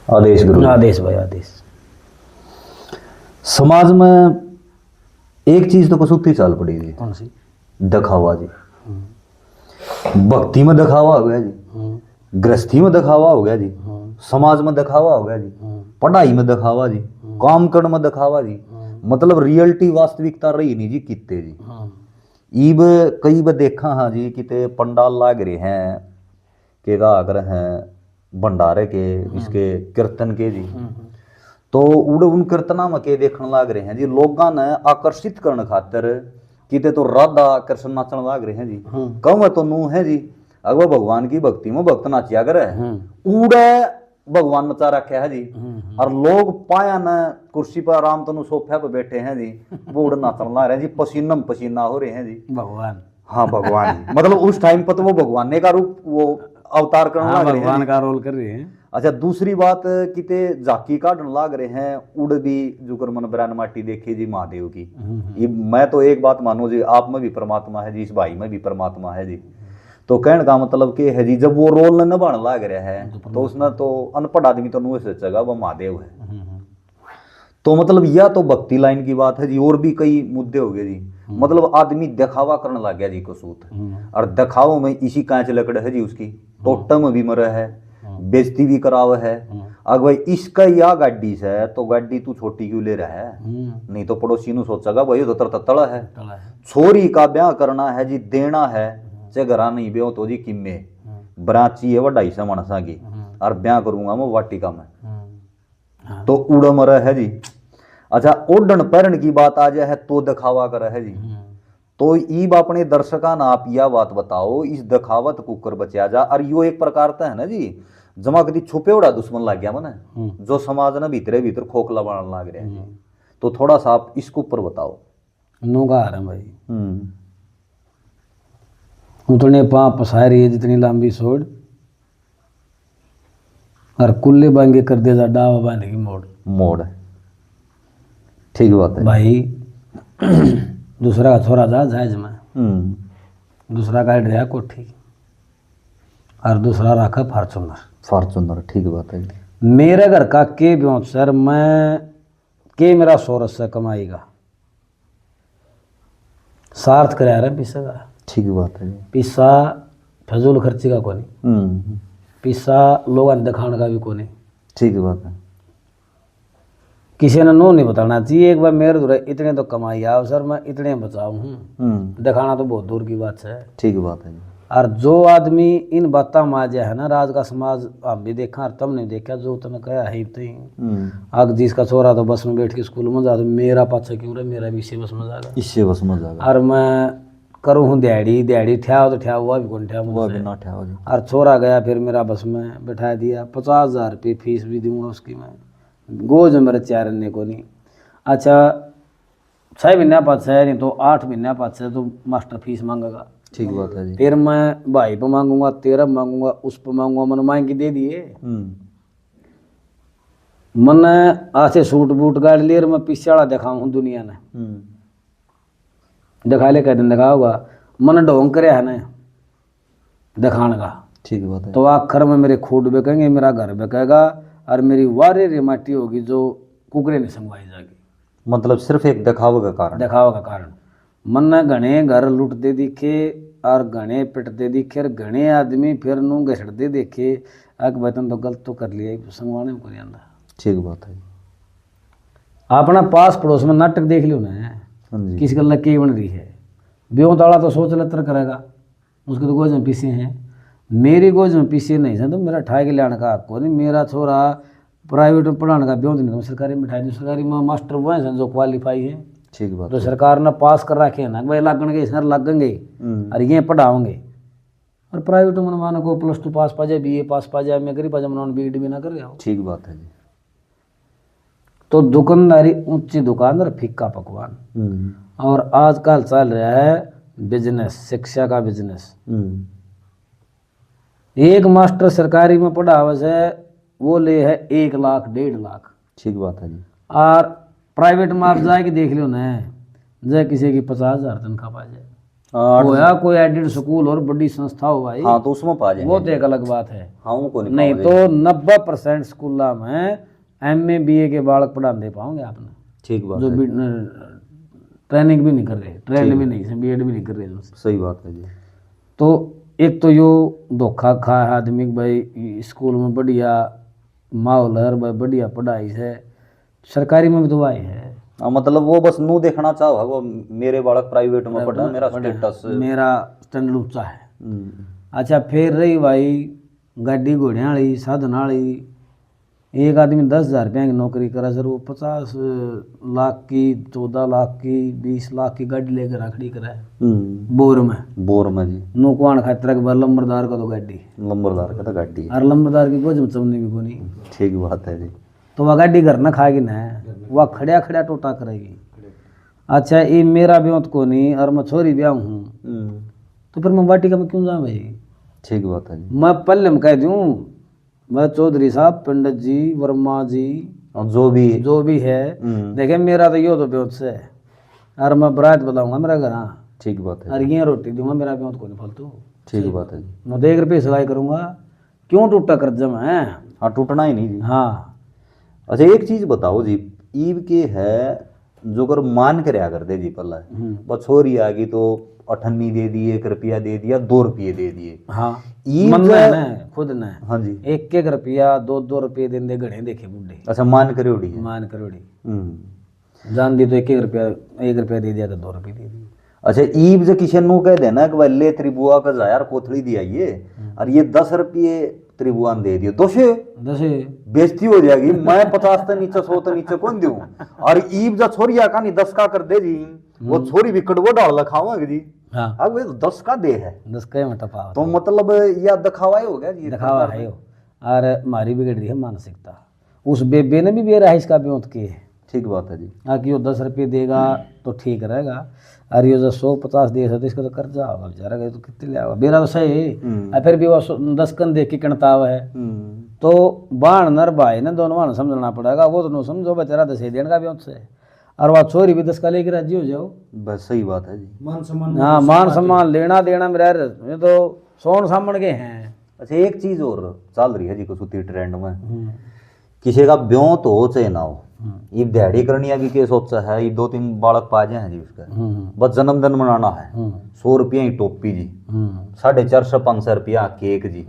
आदेश गुरु। आदेश भाई आदेश। समाज में एक चीज तो कसूती चाल पड़ी जी, कौन सी? दिखावा जी। भक्ति में दिखावा हो गया जी, गृहस्थी में दिखावा हो गया जी, समाज में दिखावा हो गया जी, पढ़ाई में दिखावा जी, काम करने में दिखावा जी। मतलब रियलिटी वास्तविकता रही नहीं जी कितने जी। ईब कई बार देखा हाँ जी किते पंडाल लाग रहे हैं के गागर हैं भंडारे के इसके कीर्तन के जी। तो उन कीर्तना में के देखने लाग रहे हैं जी, लोगों ने आकर्षित करने खातिर किते तो राधा कृष्ण नाचन लाग रहे हैं जी। कम तो नू है जी, अगर भगवान की भक्ति में भक्त नाचिया करे उड़े भगवान नचा रखे है जी। और लोग पाया न कुर्सी पर आराम तो सोफे पर बैठे हैं जी, वो उड़ नाचन ला रहे हैं जी, पसीना में पसीना हो रहे हैं जी। भगवान, हाँ भगवान जी। मतलब उस टाइम पर तो वो भगवान ने का रूप वो अवतार करने लाग रहे हैं, भगवान का रोल कर रहे हैं। अच्छा दूसरी बात किते झाकी काटने लाग रहे हैं उड़ भी जुकर मन बरान माटी देखी जी महादेव की। ये मैं तो एक बात मानो जी, आप में भी परमात्मा है जी, इस भाई में भी परमात्मा है जी। तो कहने का मतलब के है जी, जब वो रोल न निभाने लाग रहा है तो उसने तो अनपढ़ आदमी तो नहीं सोचेगा वो महादेव है। तो मतलब यह तो भक्ति लाइन की बात है जी, और भी कई मुद्दे हो गए जी। मतलब आदमी दिखावा करने लग गया जी कसूत, और दिखावों में इसी कांच लकड़ है जी उसकी, टोटम भी मर है, बेइज्जती भी कराव है। अगर भाई इसका या गाड़ी से तो गाड़ी तू छोटी क्यों ले रहा है, नहीं तो पड़ोसी नु सोचेगा भाई तो तड़ा है। छोरी का ब्याह करना है जी, देना है चे घरा नहीं ब्याह तो जी किमे बराची है वो 250 मानसा की, और ब्याह करूंगा मैं वाटिका में, तो उड़ मर है जी। अच्छा ओडन पैरण की बात आ जाए है तो दिखावा कर है जी। तो ईब अपने दर्शका ना आप यह बात बताओ इस दिखावत कुकर बचा जा, और यो एक प्रकार का है ना जी जमा कदी छुपे उड़ा दुश्मन लग गया मने, जो समाज ने भीतरे भीतर खोखला बनाने लग रहे हैं। तो थोड़ा सा आप इसके ऊपर बताओ। नूगा आ रहा भाई, उतने पाप पसारी है जितनी लंबी सोड़, और कुल्ले बांगे कर दे जा डावा बांधे की मोड़ मोड़, ठीक बात है भाई। दूसरा का छोरा जा जायज में, दूसरा का रहा कोठी, और दूसरा रखा फार्चूनर। फॉर्चूनर, ठीक बात है। मेरे घर का के ब्यों सर मैं के मेरा सोरस से कमाएगा सार्थ कराया रहा पिसा का, ठीक बात है। पिसा फजूल खर्ची का कोनी, पिसा लोग दिखाने का भी कोनी, ठीक बात है। किसी ने नो नहीं बताना चाहिए एक बार मेरे दूर इतने तो कमाई आओ सर मैं इतने बचाऊ हूँ, दिखाना तो बहुत दूर की बात है। ठीक बात है। और जो आदमी इन बातों में आ जाए है ना, राज का समाज हम भी देखा और तुम नहीं देखा, जो तुमने कहा है तो ही अग जिसका छोरा तो बस में बैठ के स्कूल में जा, तो मेरा पाछा क्यों रहा, मेरा भी इसी बस में जाएगा, इससे बस में जाएगा। और मैं करूँ हूँ दिहाड़ी दिहाड़ी ठ्या तो ठ्या हुआ भी कौन ठ्या मुझसे, और छोरा गया फिर मेरा बस में बैठा दिया, 50,000 रुपये फीस भी दूंगा उसकी मैं, गोज मेरे 4 अन्य को नहीं। अच्छा 6 महीना पास है, नहीं तो 8 महीना पास है तो मास्टर फीस मांगेगा, ठीक बात है जी। फिर मैं भाई पे मांगूंगा, तेरा मांगूंगा, उस पर मांगूंगा, मैंने मांग के दे दिए। मैंने आसे सूट बूट गाड़ लिए मैं पीछे वाला दिखाऊँ हूँ दुनिया ने, दिखा ले कह दिन दिखा होगा, मैंने ढोंग करे है ना दिखाने का, ठीक बात है। तो आखिर में मेरे खूट बिकेंगे, मेरा घर बिकेगा, और मेरी वारे रेमाटी होगी जो कुकरे नहीं संगवाई जाएगी। मतलब सिर्फ एक दिखावा का कारण, दिखावा का कारण। मन घने घर लुटते दिखे और घने पिटते दिखे, और घने आदमी फिर नू घसड़ते देखे, अक बतन तो गलत तो कर लिया संगवाने में कोई आंदा। ठीक बात है। अपना पास पड़ोस में नाटक देख लियो ना, किस गल की बन रही है, ब्यों ताला तो सोच लतर करेगा, उसके तो गोज में पीछे हैं, मेरी गोज में पीछे नहीं है तो मेरा ठाई के लाने का हक नहीं, मेरा छोरा प्राइवेट में पढ़ाने का ब्यों नहीं, तो सरकारी में ठाई, सरकारी में मास्टर वो हैं जो क्वालिफाई है, ठीक बात, जो सरकार ने पास कर रखे हैं ना भाई लगेंगे सर लगेंगे और ये पढ़ाओगे, और प्राइवेट में मानो को +2 पास पा जाए, BA पास पा जाए, मैं गरीब पा जाए, BEd भी ना कर रहा। ठीक बात है जी। तो दुकानदारी ऊंची दुकान और फीका पकवान, और आजकल चल रहा है बिजनेस, शिक्षा का बिजनेस। एक मास्टर सरकारी में पढ़ावे से वो ले है 1 लाख 1.5 लाख, ठीक बात है जी। और प्राइवेट में आप जाके देख लो ना, जय किसी की 50,000 तनख्वाह पा जाए, होया कोई एडिड स्कूल और बड़ी संस्था हो भाई, हाँ तो उसमें पा जाएंगे। वो तो एक अलग बात है। हाँ उनको नहीं तो 90% स्कूलों में MA BA के बालक पढ़ाते पाओगे आपने, ठीक बात जो है। ट्रेनिंग भी नहीं कर रहे, ट्रेंड भी नहीं, BEd भी नहीं कर रहे उनसे। सही बात है जी। तो एक तो यो धोखा खा है आदमी कि भाई स्कूल में बढ़िया माहौल है, भाई बढ़िया पढ़ाई है, सरकारी में भी तो भाई है। हाँ मतलब वो बस नू देखना चाहो वो मेरे बालक प्राइवेट में पढ़ा, मेरा स्टेटस, मेरा स्टैंडर्ड ऊंचा है। अच्छा फिर रही भाई गाड़ी घोड़िया वाली साधन वाली, एक आदमी 10,000 रुपया की नौकरी करा सर, वो 50 लाख की 14 लाख की 20 लाख की गाड़ी लेकर रखड़ी कराए बोर में जी। नुकवान खातर के बार लंबरदार का तो गाड़ी, लंबरदार का तो गाड़ी है। और लंबरदार की कोई चमचमनी भी कोनी। ठीक बात है जी। तो वह गाड़ी घर ना खाएगी ना, वह खड़िया खड़िया टोटा करेगी। अच्छा ये मेरा ब्योत को नहीं और मैं छोरी ब्याह हूँ, तो फिर मैं वाटिका में क्यों जाऊँ भाई। ठीक बात है जी। मैं पहले में कह दूँ, मैं चौधरी साहब पंडित जी वर्मा जी और जो भी है देखे मेरा तो यो तो ब्योत से है, और मैं बरात बताऊंगा मेरा घर। हाँ ठीक बात है और ये रोटी दूंगा, मेरा ब्योत को नहीं फालतू। ठीक बात है जी। मैं 1 रुपये सिलाई करूंगा, क्यों टूटा कर्जा में है। हाँ टूटना ही नहीं जी। हाँ अच्छा एक चीज बताओ जी, ईब के है जो कर मान कर आ कर दे जी पल्ला बछोरी आ गई तो 98 दे दिए, 1 रुपया दे दिया, 2 रुपये दे दिए। हाँ ईब मन में ना खुद ना। हाँ जी 1 रुपया 2 रुपये देंदे घड़े देखे बुढ़े। अच्छा मान करोड़ी है। मान करोड़ी जान दी तो 1 रुपया दे दिया तो 2 रुपये दे दिए। अच्छा ईब जो किसी नु कह देना कि भाई ले त्रिबुआ का यार कोथड़ी दिया ये और ये 10 रुपये त्रिभुवन दे दियो, दोषे बेइज्जती हो जाएगी। मैं 50 से नीचे 100 से नीचे कौन दूं। और ईब जो छोरिया का नहीं 10 का कर दे जी, वो छोरी भी कड़वो डाल लखावांगे जी। हाँ अब वे 10 का दे है, 10 का में टपा तो मतलब या दिखावा ही हो गया जी, दिखावा है। और हमारी बिगड़ रही है मानसिकता, उस बेबे ने भी बेरा है इसका ब्योत के। ठीक बात है जी। हाँ कि वो 10 रुपये देगा तो ठीक रहेगा, और ये जो 150 दे तो इसका तो कर्जा होगा बेचारा, तो कितने ले आएगा बेरा तो सही। फिर भी वो 10 कन दे के कणताव है, तो बाण नर भाई ने दोनों समझना पड़ेगा। वो तो समझो बेचारा 10 देने का ब्योत से, और वह छोरी भी 10 का लेकर राजी हो जाओ, बस सही बात है जी। मान सम्मान, हाँ मान सम्मान लेना देना मेरा ये तो सोन सामन के हैं। अच्छा एक चीज और चल रही है जी कुछ ट्रेंड में, किसी का ब्योत हो चाहे ना हो, ये दिहाड़ी करनी है कि सोचा है, ये 2-3 बालक पा जाए हैं जी उसका, बस जन्मदिन मनाना है, 100 रुपया ही टोपी जी, 450-500 रुपया केक जी।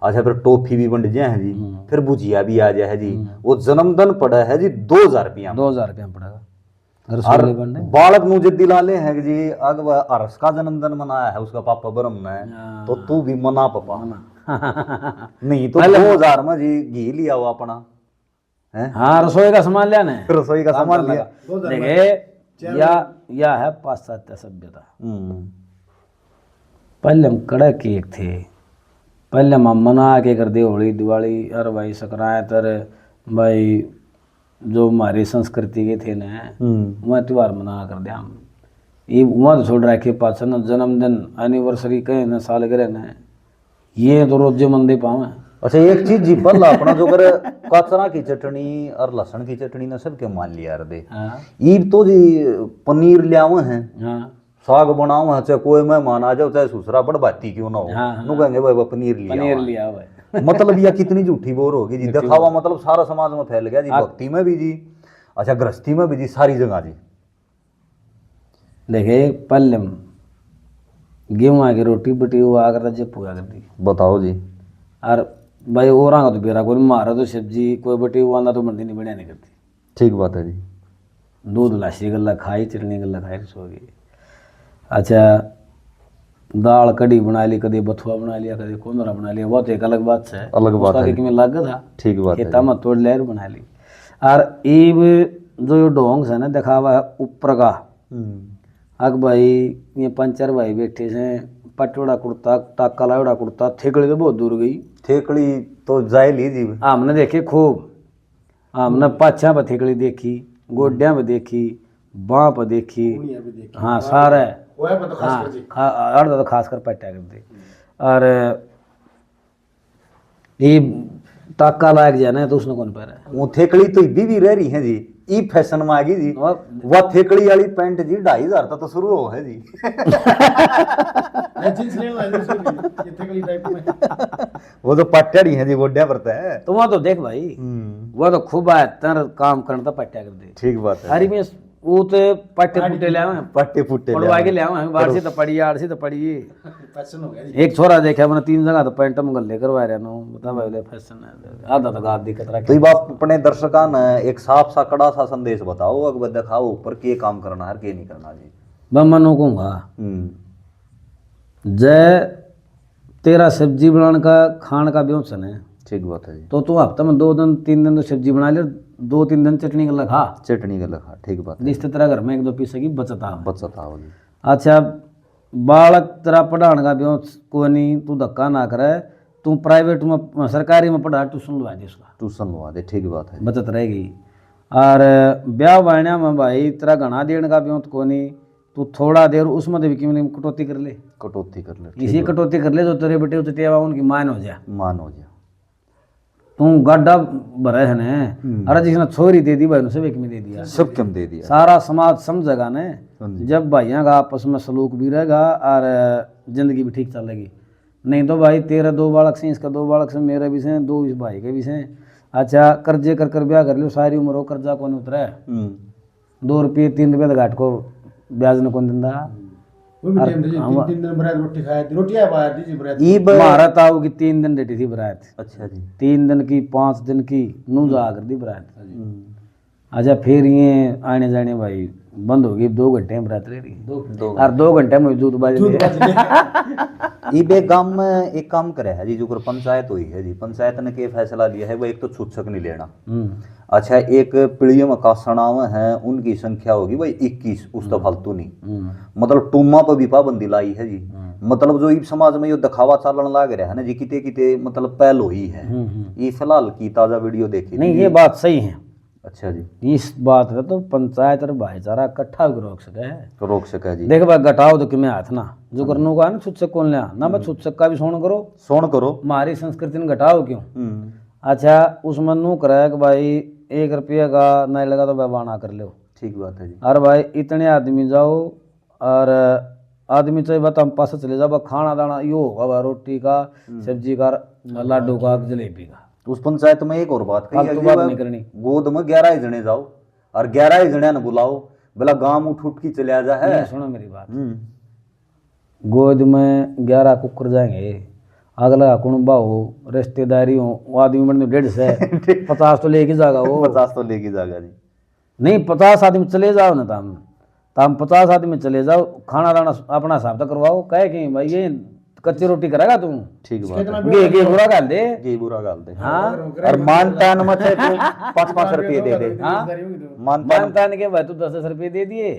अच्छा फिर टॉफी भी बंट जाए हैं जी, फिर भुजिया भी आ जाए है जी। वो जन्मदिन पड़ा है जी 2000 रुपया पड़ेगा। और बालक मुझे दिला ले है जी, अगर वह अरस का जन्मदिन मनाया है उसका पापा ब्रह्म ने, तो तू भी मना पापा नहीं तो 2000 में जी घी लिया हुआ अपना है। हाँ रसोई का सामान लिया ना, रसोई का सामान लिया। देखे या है पाश्चात्य सभ्यता। पहले हम कड़क केक थे, पहले हम मना के कर दे होली दिवाली, अरे भाई संक्रांत, अरे भाई जो हमारी संस्कृति के थे ना वह त्योहार मना कर दे हम। ये वहाँ तो छोड़ रखे पास न जन्मदिन एनिवर्सरी कहे न सालगिरह न, ये तो रोजे मंदे पावे। अच्छा एक चीज जी पल्ला अपना जो कर कचरा की चटनी और लहसुन की चटनी ने सबके मान लिया दे। ईब तो जी पनीर लियावे हैं, साग बनाओ है, चाहे कोई मेहमान आ जाओ, चाहे ससुरा बड़ बाती क्यों ना हो, नु कहेंगे भाई पनीर लिया हुआ है। मतलब यह कितनी झूठी बोर होगी जी, दिखावा मतलब सारा समाज में फैल गया जी, भक्ति में भी जी, अच्छा गृहस्थी में भी जी, सारी जगह जी। देखे पहले गेहूं की रोटी बटी वो आकर जब पूरा कर दी, बताओ जी। और भाई और का तो बेरा कोई मारा तो सब्जी कोई बटी वो आना तो मंडी नहीं बढ़िया नहीं करती। ठीक बात है जी। दूध लाशी गला खाई, चटनी गला खाई, सो गई। अच्छा दाल कड़ी बना ली, कभी बथुआ बना लिया, कभी कोंदरा बना लिया, बहुत एक अलग बात है, अलग बात है कि मैं लागत था। ठीक बात है, खेता में तोड़ लिया बना ली। और ईब जो ढोंग है ना दिखावा है ऊपर का, अग भाई ये 5-4 भाई बैठे से, पटोड़ा कुर्ता टाका लाड़ा कुर्ता, थेकड़ी तो बहुत दूर गई, थेकड़ी तो जाए ली जी। हमने देखे खूब, हमने पाछा पर थेकड़ी देखी, गोड्या में देखी, बाँ पर देखी, हाँ सारा हाँ अर्ध तो खास कर पट्टा कर दे। और ये टाका लायक जाना है तो उसने कौन पैर है, वो थेकड़ी तो भी रह रही है जी, ई फैशन में आ गई जी। और वह थेकड़ी वाली पैंट जी 2,500 तक तो शुरू हो है जी। जींस लेने वाले ये थकली टाइप में। वो तो पट्टी है जी गोड्या पड़ता है। तो वहाँ तो देख भाई वो तो खूब आया तर काम करना था पट्टिया कर दे ठीक बात है। अरे में वो तो पट्टे पुट्टे ले आवे पट्टे पुट्टे पड़वा के ले आवे बाहर से तो पड़ी आड़ से तो पड़ी फैशन हो गया जी। एक छोरा देखा मैंने 3 जगह तो पैंट में गले करवा रहा नो बता भाई फैशन है आधा तो गाद दिक्कत रहा तो ये बात अपने दर्शकों ने एक साफ सा कड़ा सा संदेश बताओ अकबर दिखाओ ऊपर के काम करना है के नहीं करना जी। मैं मनो कहूँगा जय तेरा सब्जी बनाने का खान का व्यवसन है ठीक बात है जी। तो तू हफ्ता में 2 दिन 3 दिन तो सब्जी बना ले 2-3 दिन चटनी का खा चटनी का लखा ठीक बात है। जिससे तेरा घर में 1-2 पीसे की बचत आ बचत आओ जी। अच्छा बालक तेरा पढ़ाने का व्यवस को नहीं तू धक्का ना करे तू प्राइवेट में सरकारी में पढ़ा ट्यूशन लगा दे उसका ट्यूशन लगा दे ठीक बात है। बचत रहेगी। और ब्याह बाणिया में भाई तेरा घना देने का व्यवस को नहीं तू थोड़ा देर उसमें भी क्यों नहीं कटौती कर ले कटौती कर ले इसी कटौती कर ले जो तेरे बेटे उतटिया उनकी मान हो जा मान हो जा। तू गड्ढा भरे है ने अरे जिसने छोरी दे दी भाई ने सब एक में दे दिया सब क्यों दे दिया। सारा समाज समझेगा ने हाँ जी। जब भाइयों का आपस में सलूक भी रहेगा और जिंदगी भी ठीक चलेगी। नहीं तो भाई तेरा 2 बालक से इसका 2 बालक से मेरे भी से 2 इस भाई के भी से अच्छा कर्जे कर कर ब्याह कर लो सारी उम्र हो कर्जा कौन उतरा है 2 रुपये 3 रुपये तो घाट को ब्याज ने कौन दिंदा वो भी टाइम दे 3 दिन बरात रोटी खाया थी रोटियां बाहर दी जी बरात। ई महारत आओ की 3 दिन डेटी थी बरात अच्छा जी। 3 दिन की 5 दिन की नू जा कर दी बरात। अच्छा फिर ये आने जाने भाई बंद हो गई 2 घंटे में बरात रह रही और 2 घंटे में दूध बाज ई बे गांव में एक काम करे है जी जो पंचायत हुई है जी। पंचायत ने के फैसला लिया है वो एक तो छूछक नहीं लेना। अच्छा एक पीढ़ियों में का सणाव है उनकी संख्या होगी भाई 21 उस तो फालतू नहीं मतलब टूमा पर भी पाबंदी लाई है जी। मतलब जो इस समाज में ये दिखावा चालन लाग रहा है ना जी किते किते मतलब पहल हुई है। ये फिलहाल की ताजा वीडियो देखी नहीं ये बात सही है। अच्छा जी। इस बात का तो पंचायत और भाईचारा इकट्ठा भी रोक सके है तो रोक सका जी। देख भाई घटाओ तो किमें हाथ ना जो करने को है ना छुच्छक कौन लिया ना मैं छुच्छक का भी सोन करो सोन करो हमारी संस्कृति ने घटाओ क्यों। अच्छा उसमें नू करे कि भाई 1 रुपये का नहीं लगा तो बहाना कर लो ठीक बात है जी। और भाई इतने आदमी जाओ और आदमी चाहिए बात हम पास चले जाओ खाना दाना यो होगा रोटी का सब्जी का लाडू का जलेबी का। उस पंचायत में एक और बात फालतू बात नहीं करनी। गोद में 11 जने जाओ और 11 जने ने बुलाओ बोला गांव उठ उठ की चले जा है। सुनो मेरी बात गोद में 11 कुकर जाएंगे अगला कुणबा हो रिश्तेदारी हो वो आदमी बनने 150 50 तो लेके जाएगा वो 50 तो लेके जाएगा जी। नहीं 50 आदमी चले जाओ ना तम 50 आदमी चले जाओ खाना दाना अपना हिसाब तक करवाओ कहे कि भाई ये कच्ची रोटी करेगा तू ठीक बात है। गे बुरा गाल दे जी बुरा गाल दे। हाँ और मानतान मत है तू 5-5 रुपये दे दे। हाँ मानतान के भाई तू 10 रुपये दे दिए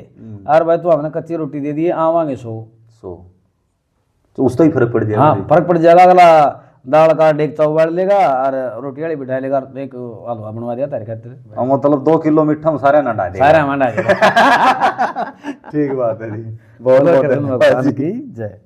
और भाई तू हमने कच्ची रोटी दे दिए आवांगे 100 तो उससे ही फर्क पड़ जाएगा। हाँ फर्क पड़ जाएगा अगला दाल का डेगचा उबाल लेगा और रोटी वाली बिठा लेगा एक हलवा बनवा दिया तारे खातिर मतलब 2 किलो मिठा में सारे ना डाल देगा सारा मंडा ठीक बात है जी। बहुत बहुत धन्यवाद की जय।